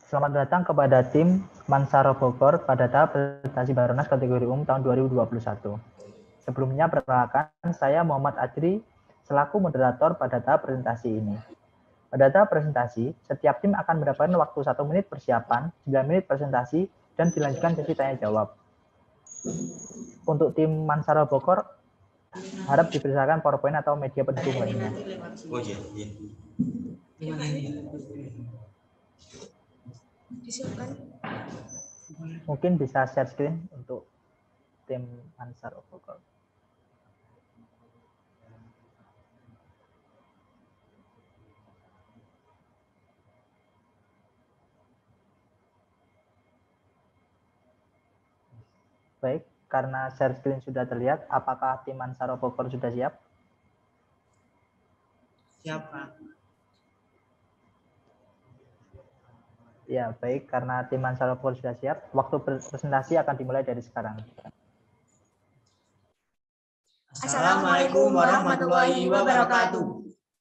Selamat datang kepada tim Mansaro Bogor pada tahap presentasi Baronas kategori umum tahun 2021. Sebelumnya perkenalkan, saya Muhammad Adri selaku moderator pada tahap presentasi ini. Pada tahap presentasi, setiap tim akan mendapatkan waktu 1 menit persiapan, 9 menit presentasi, dan dilanjutkan sesi tanya jawab. Untuk tim Mansaro Bogor, harap dipersilakan PowerPoint atau media pendukung lainnya. Oh iya. Mungkin bisa share screen untuk tim Mansaro Bogor. Baik, karena share screen sudah terlihat, apakah tim Mansaro Bogor sudah siap? Siap, Pak. Ya, baik, karena tim Mansaro Bogor sudah siap, waktu presentasi akan dimulai dari sekarang. Assalamualaikum warahmatullahi wabarakatuh.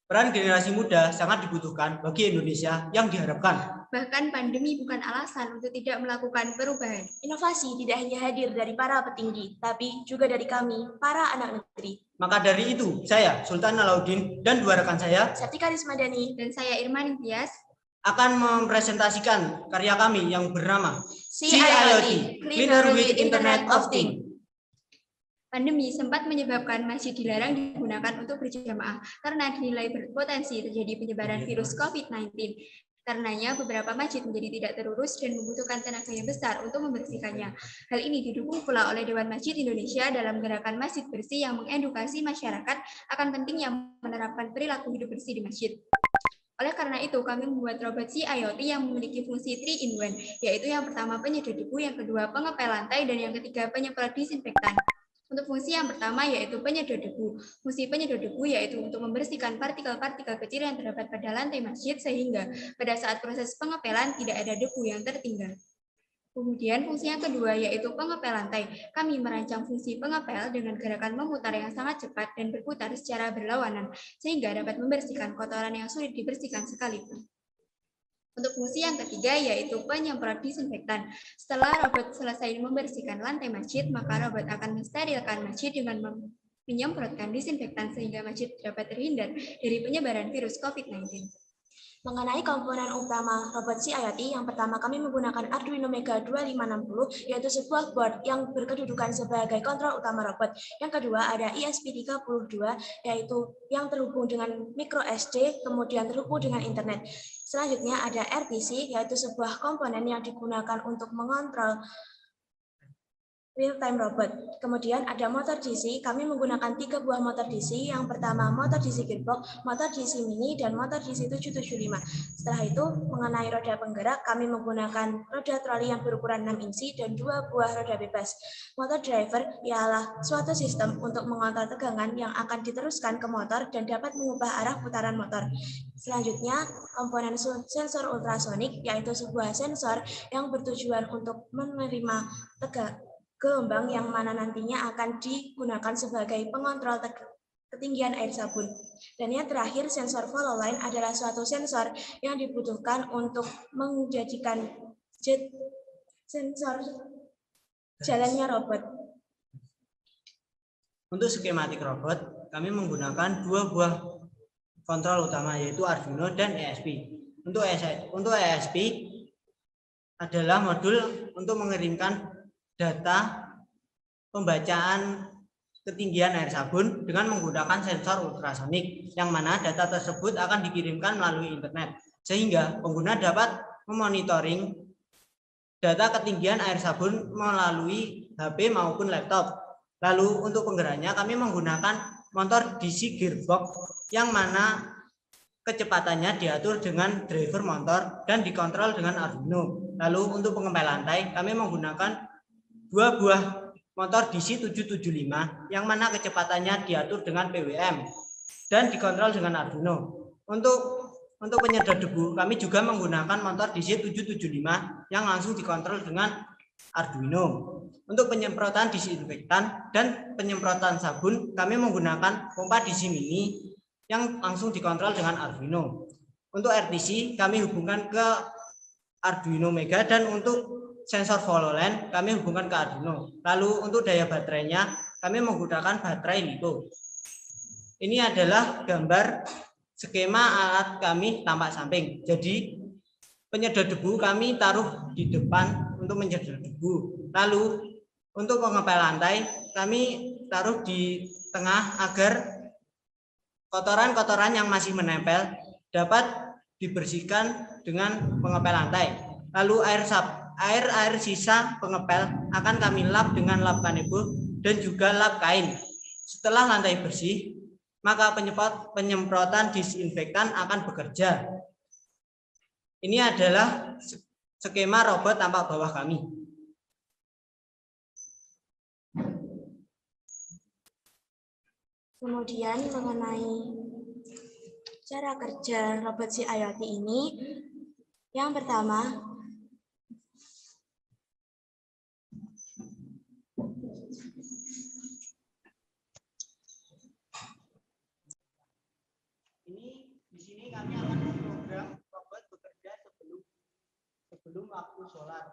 Peran generasi muda sangat dibutuhkan bagi Indonesia yang diharapkan. Bahkan pandemi bukan alasan untuk tidak melakukan perubahan. Inovasi tidak hanya hadir dari para petinggi, tapi juga dari kami, para anak negeri. Maka dari itu, saya, Sultan Alauddin, dan dua rekan saya, Septika Rismadani, Dan saya Irma Ningtyas, akan mempresentasikan karya kami yang bernama CIoT, Cleaner with Internet of Things. pandemi sempat menyebabkan masjid dilarang digunakan untuk berjamaah karena dinilai berpotensi terjadi penyebaran virus COVID-19. Karenanya beberapa masjid menjadi tidak terurus dan membutuhkan tenaga yang besar untuk membersihkannya. Hal ini didukung pula oleh Dewan Masjid Indonesia dalam gerakan Masjid Bersih yang mengedukasi masyarakat akan pentingnya menerapkan perilaku hidup bersih di masjid. Oleh karena itu, kami membuat robot CIoT yang memiliki fungsi 3-in-1, yaitu yang pertama penyedot debu, yang kedua pengepel lantai, dan yang ketiga penyemprot disinfektan. Untuk fungsi yang pertama yaitu penyedot debu. Fungsi penyedot debu yaitu untuk membersihkan partikel-partikel kecil yang terdapat pada lantai masjid sehingga pada saat proses pengepelan tidak ada debu yang tertinggal. Kemudian fungsi yang kedua yaitu pengepel lantai. Kami merancang fungsi pengepel dengan gerakan memutar yang sangat cepat dan berputar secara berlawanan sehingga dapat membersihkan kotoran yang sulit dibersihkan sekalipun. Untuk fungsi yang ketiga yaitu penyemprot disinfektan. Setelah robot selesai membersihkan lantai masjid, maka robot akan mensterilkan masjid dengan menyemprotkan disinfektan sehingga masjid dapat terhindar dari penyebaran virus COVID-19. Mengenai komponen utama robot CIoT, yang pertama kami menggunakan Arduino Mega 2560, yaitu sebuah board yang berkedudukan sebagai kontrol utama robot. Yang kedua ada ESP32, yaitu yang terhubung dengan micro SD, kemudian terhubung dengan internet. Selanjutnya ada RTC, yaitu sebuah komponen yang digunakan untuk mengontrol real-time robot. Kemudian ada motor DC, kami menggunakan 3 buah motor DC. Yang pertama motor DC gearbox, motor DC mini, dan motor DC 775. Setelah itu, mengenai roda penggerak, kami menggunakan roda troli yang berukuran 6 inci dan 2 buah roda bebas. Motor driver ialah suatu sistem untuk mengontrol tegangan yang akan diteruskan ke motor dan dapat mengubah arah putaran motor. Selanjutnya, komponen sensor ultrasonik, yaitu sebuah sensor yang bertujuan untuk menerima gelombang yang mana nantinya akan digunakan sebagai pengontrol ketinggian air sabun. Dan yang terakhir, sensor follow line adalah suatu sensor yang dibutuhkan untuk menjadikan sensor jalannya robot. Untuk skematik robot, kami menggunakan 2 buah kontrol utama yaitu Arduino dan ESP. Untuk ESP adalah modul untuk mengirimkan data pembacaan ketinggian air sabun dengan menggunakan sensor ultrasonik, yang mana data tersebut akan dikirimkan melalui internet, sehingga pengguna dapat memonitoring data ketinggian air sabun melalui HP maupun laptop. Lalu untuk penggeraknya kami menggunakan motor DC gearbox, yang mana kecepatannya diatur dengan driver motor dan dikontrol dengan Arduino. Lalu untuk pengepel lantai kami menggunakan 2 buah motor DC 775 yang mana kecepatannya diatur dengan PWM dan dikontrol dengan Arduino. Untuk penyedot debu kami juga menggunakan motor DC 775 yang langsung dikontrol dengan Arduino. Untuk penyemprotan disinfektan dan penyemprotan sabun kami menggunakan pompa DC mini yang langsung dikontrol dengan Arduino. Untuk RTC kami hubungkan ke Arduino Mega, dan untuk sensor HoloLens kami hubungkan ke Arduino. Lalu untuk daya baterainya kami menggunakan baterai LiPo. Ini adalah gambar skema alat kami tampak samping. Jadi penyedot debu kami taruh di depan untuk menyedot debu. Lalu untuk pengepel lantai kami taruh di tengah agar kotoran-kotoran yang masih menempel dapat dibersihkan dengan pengepel lantai. Lalu air sisa pengepel akan kami lap dengan lap kanebo dan juga lap kain. Setelah lantai bersih, maka penyemprotan disinfektan akan bekerja. Ini adalah skema robot tampak bawah kami. Kemudian mengenai cara kerja robot CIoT ini, yang pertama, di sini kami akan memprogram robot bekerja sebelum waktu sholat.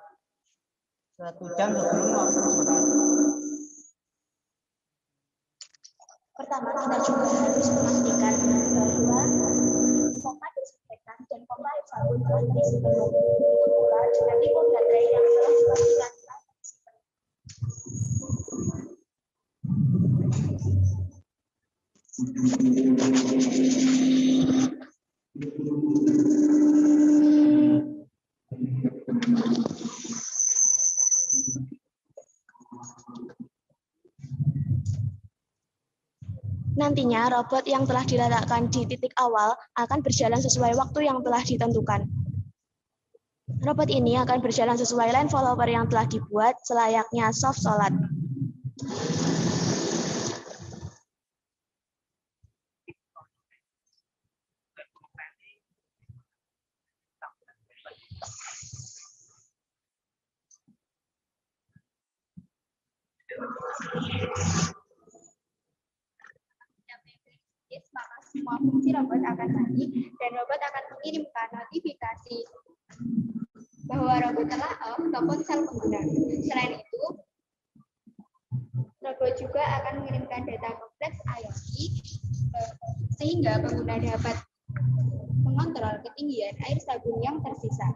1 jam sebelum waktu sholat. pertama kita juga harus memastikan bahwa pompa desinfektan dan pompa air sabun telah terisi penuh. Itu pula dengan tipe baterai yang telah dipastikan telah terisi penuh. Nantinya, robot yang telah diletakkan di titik awal akan berjalan sesuai waktu yang telah ditentukan. Robot ini akan berjalan sesuai line follower yang telah dibuat selayaknya soft sholat. Maka semua fungsi robot akan mati dan robot akan mengirimkan notifikasi bahwa robot telah off ke ponsel pengguna. Selain itu, robot juga akan mengirimkan data kompleks IoT sehingga pengguna dapat mengontrol ketinggian air sabun yang tersisa.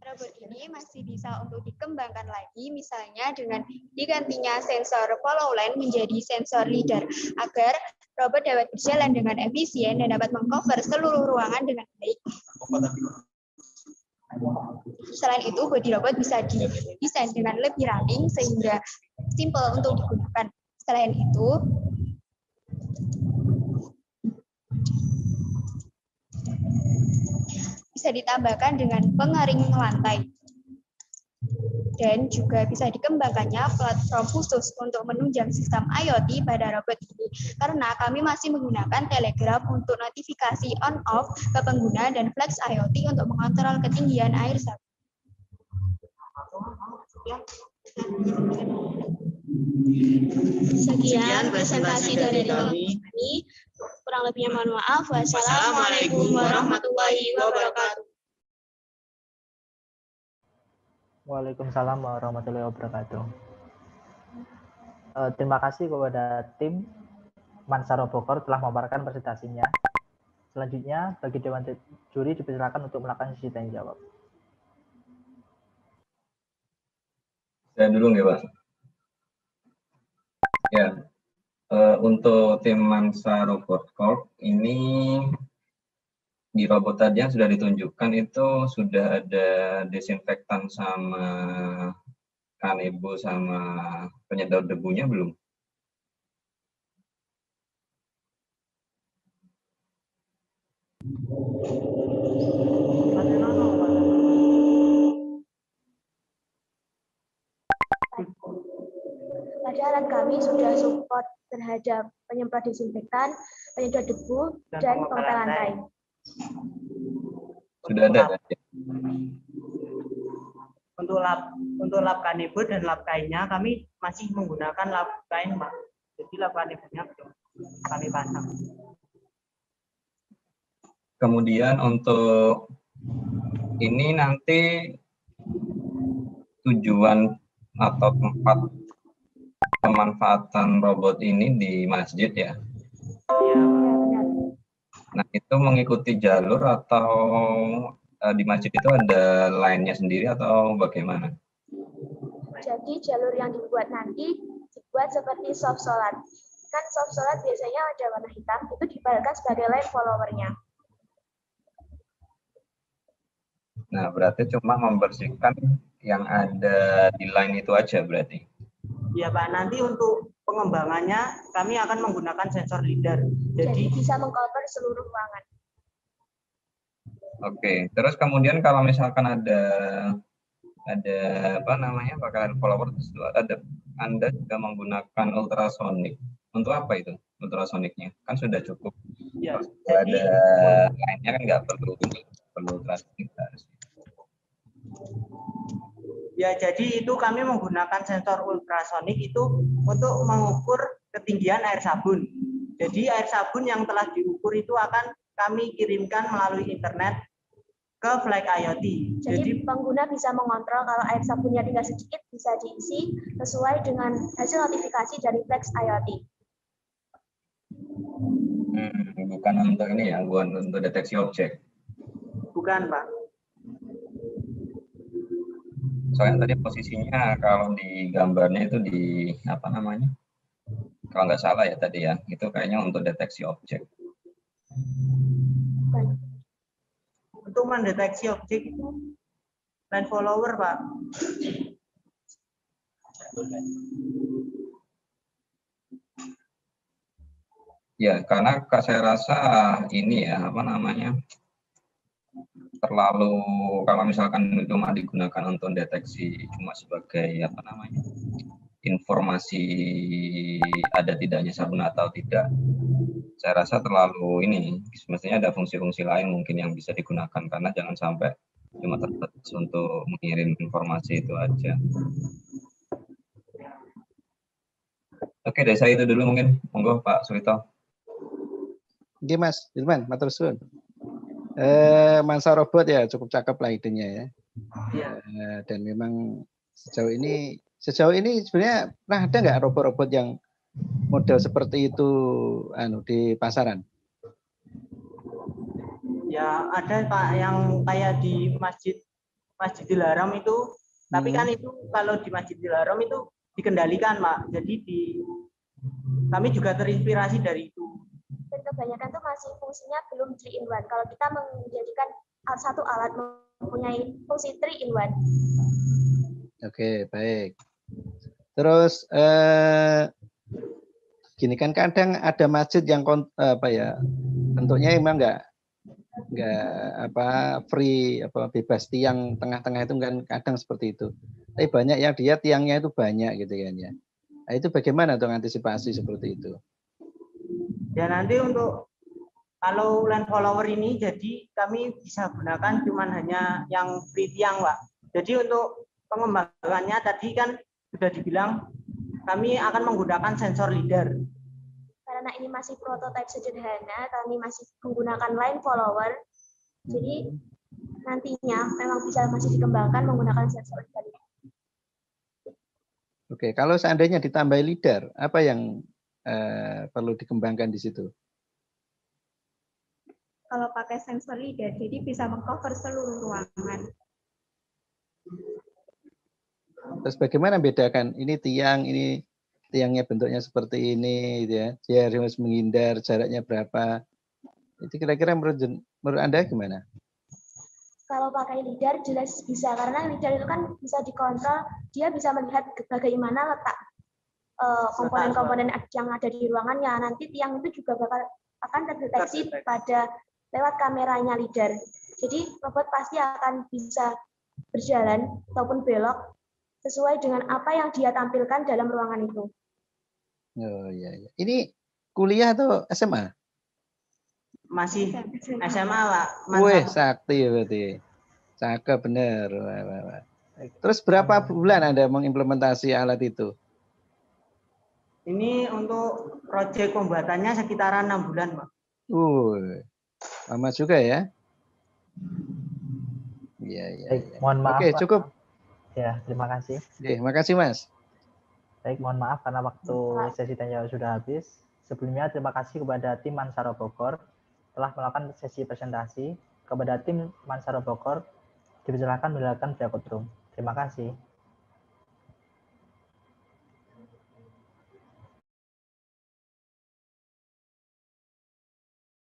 Robot ini masih bisa untuk dikembangkan lagi, misalnya dengan digantinya sensor HoloLens menjadi sensor LiDAR, agar robot dapat berjalan dengan efisien dan dapat mengcover seluruh ruangan dengan baik. Selain itu, bodi robot bisa didesain dengan lebih ramping sehingga simple untuk digunakan. Selain itu, bisa ditambahkan dengan pengering lantai. Dan juga bisa dikembangkannya platform khusus untuk menunjang sistem IoT pada robot ini. Karena kami masih menggunakan Telegram untuk notifikasi on-off ke pengguna dan Flex IoT untuk mengontrol ketinggian air sabun. Sekian presentasi dari kami. Kurang lebihnya mohon maaf. Wassalamualaikum warahmatullahi wabarakatuh. Waalaikumsalam warahmatullahi wabarakatuh. Terima kasih kepada tim Mansaro Bogor telah memaparkan presentasinya. Selanjutnya, bagi Dewan Juri dipersilakan untuk melakukan sesi tanya jawab. Saya dulu ya, Pak. Ya, untuk tim Mansaro Bogor ini di robot tadi yang sudah ditunjukkan itu sudah ada desinfektan sama kanebo sama penyedot debunya belum? alat kami sudah support terhadap penyemprot disinfektan, penyedot debu, dan pengepel lantai. Sudah ada. Untuk lap kanebo dan lap kainnya kami masih menggunakan lap kain, Pak. Jadi lap kanebonya belum kami pasang. Kemudian untuk ini nanti tujuan atau tempat pemanfaatan robot ini di masjid ya. Iya. Nah, itu mengikuti jalur atau di masjid itu ada line-nya sendiri atau bagaimana? Jadi jalur yang dibuat nanti dibuat seperti soft sholat. Kan soft sholat biasanya ada warna hitam, itu dibalikkan sebagai line followernya. Nah, berarti cuma membersihkan yang ada di line itu aja berarti? Ya Pak, nanti untuk pengembangannya kami akan menggunakan sensor LiDAR. Jadi bisa mengcover seluruh ruangan. Oke, terus kemudian kalau misalkan ada apa namanya pakaian follower, Anda juga menggunakan ultrasonik. Untuk apa itu ultrasoniknya? Kan sudah cukup. Ya, kalau jadi ada lainnya kan nggak perlu ultrasonik. Ya, jadi itu kami menggunakan sensor ultrasonik itu untuk mengukur ketinggian air sabun. Jadi air sabun yang telah diukur itu akan kami kirimkan melalui internet ke Flag IoT. Jadi pengguna bisa mengontrol kalau air sabunnya tinggal sedikit bisa diisi sesuai dengan hasil notifikasi dari Flag IoT. Bukan untuk ini ya, bukan untuk deteksi objek. Bukan, Pak. Soalnya tadi posisinya kalau di gambarnya itu di apa namanya? Kalau nggak salah ya tadi ya, itu kayaknya untuk deteksi objek. Untuk mendeteksi objek itu line follower, Pak. Ya, karena saya rasa ini ya apa namanya? Terlalu kalau misalkan cuma digunakan untuk deteksi cuma sebagai apa namanya? Informasi ada tidaknya sabun atau tidak. Saya rasa terlalu ini, semestinya ada fungsi-fungsi lain mungkin yang bisa digunakan karena jangan sampai cuma terbatas untuk mengirim informasi itu aja. Oke, dari saya itu dulu mungkin. Monggo Pak Surito. Oke Mas Irman, matur suwun. Mansa robot ya cukup cakep lah idenya ya. Dan memang sejauh ini sebenarnya pernah ada nggak robot-robot yang model seperti itu di pasaran? Ya ada Pak yang kayak di Masjidil Haram itu, tapi kan itu kalau di Masjidil Haram itu dikendalikan Pak. Jadi kami juga terinspirasi dari itu. Dan kebanyakan tuh masih fungsinya belum 3-in-1. Kalau kita menjadikan satu alat mempunyai fungsi 3-in-1. Oke, baik. Terus gini kan kadang ada masjid yang bentuknya emang nggak free bebas tiang tengah-tengah itu kan kadang seperti itu. Tapi banyak yang dia tiangnya itu banyak gitu kan ya. Nah, itu bagaimana untuk antisipasi seperti itu? Ya nanti untuk kalau line follower ini jadi kami bisa gunakan cuman hanya yang free tiang Pak. Jadi untuk pengembangannya tadi kan sudah dibilang kami akan menggunakan sensor LiDAR. Karena ini masih prototipe sederhana, kami masih menggunakan line follower. Jadi nantinya memang bisa masih dikembangkan menggunakan sensor LiDAR. Oke, kalau seandainya ditambah LiDAR, apa yang perlu dikembangkan di situ? Kalau pakai sensor LiDAR, jadi bisa mengcover seluruh ruangan. Terus bagaimana bedakan ini tiangnya bentuknya seperti ini, gitu ya? Dia harus menghindar, jaraknya berapa? Itu kira-kira menurut Anda gimana? Kalau pakai LiDAR jelas bisa, karena LiDAR itu kan bisa dikontrol, dia bisa melihat bagaimana letak komponen-komponen yang ada di ruangannya. Nanti tiang itu juga akan terdeteksi pada lewat kameranya LiDAR. Jadi robot pasti akan bisa berjalan ataupun belok sesuai dengan apa yang dia tampilkan dalam ruangan itu. Oh iya, iya. Ini kuliah atau SMA? Masih SMA Pak. Wih, Mansaro. sakti ya berarti. Cakep bener. Wah, wah, wah. Terus berapa bulan Anda mengimplementasi alat itu? Ini untuk proyek pembuatannya sekitaran 6 bulan Pak. Lama juga ya? Iya, iya. Baik, Iya. mohon maaf Oke, Pak. cukup. Ya, terima kasih. Makasih Mas. Baik, mohon maaf karena waktu sesi tanya jawab sudah habis. Sebelumnya terima kasih kepada tim Mansaro Bogor telah melakukan sesi presentasi. Kepada tim Mansaro Bogor dipersilakan meninggalkan breakout room. Terima kasih.